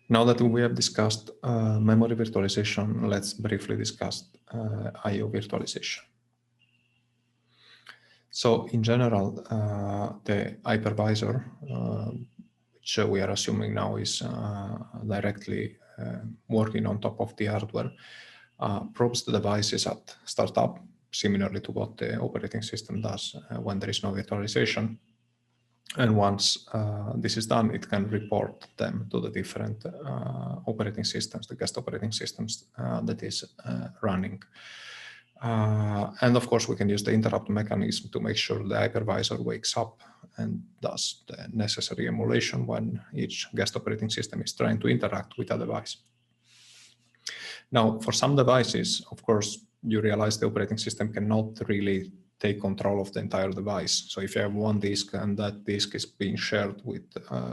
Now that we have discussed memory virtualization, let's briefly discuss I/O virtualization. So in general, the hypervisor, which we are assuming now is directly working on top of the hardware, probes the devices at startup, similarly to what the operating system does when there is no virtualization. And once this is done, it can report them to the different operating systems, the guest operating systems that is running. And of course, we can use the interrupt mechanism to make sure the hypervisor wakes up and does the necessary emulation when each guest operating system is trying to interact with a device. Now, for some devices, of course, you realize the operating system cannot really take control of the entire device. So if you have one disk and that disk is being shared with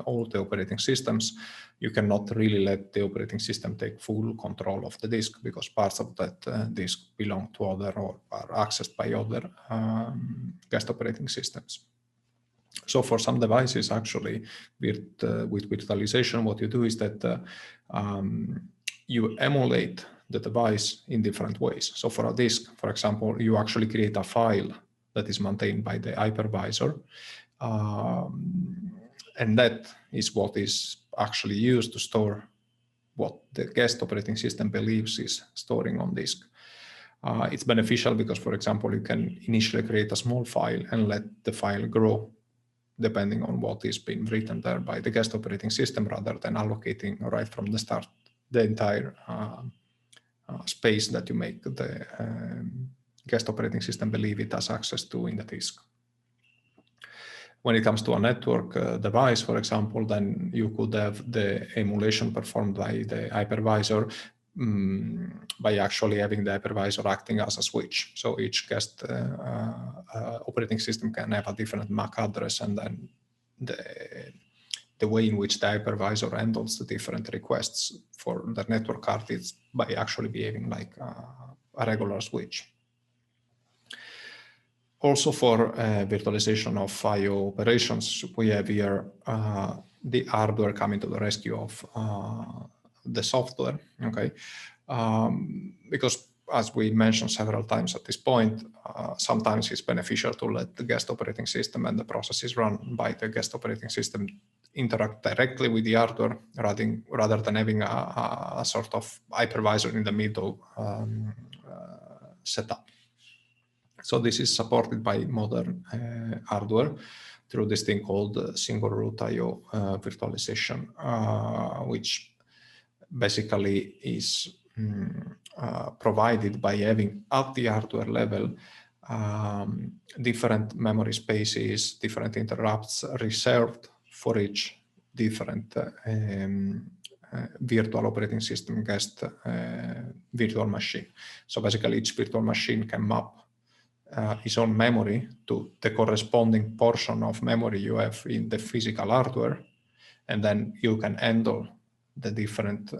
all the operating systems, you cannot really let the operating system take full control of the disk because parts of that disk belong to other or are accessed by other guest operating systems. So for some devices, actually, with virtualization, what you do is that you emulate the device in different ways. So for a disk, for example, you actually create a file that is maintained by the hypervisor. And that is what is actually used to store what the guest operating system believes is storing on disk. It's beneficial because, for example, you can initially create a small file and let the file grow depending on what is being written there by the guest operating system rather than allocating right from the start the entire space that you make the guest operating system believe it has access to in the disk. When it comes to a network device, for example, then you could have the emulation performed by the hypervisor by actually having the hypervisor acting as a switch. So each guest operating system can have a different MAC address, and then the way in which the hypervisor handles the different requests for the network card is by actually behaving like a regular switch. Also for virtualization of I/O operations, we have here the hardware coming to the rescue of the software, okay? Because as we mentioned several times at this point, sometimes it's beneficial to let the guest operating system and the processes run by the guest operating system interact directly with the hardware rather than having a sort of hypervisor in the middle setup. So this is supported by modern hardware through this thing called single root I/O virtualization, which basically is provided by having at the hardware level different memory spaces, different interrupts reserved for each different virtual operating system guest virtual machine. So basically each virtual machine can map its own memory to the corresponding portion of memory you have in the physical hardware, and then you can handle the different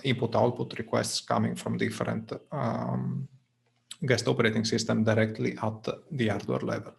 input-output requests coming from different guest operating system directly at the hardware level.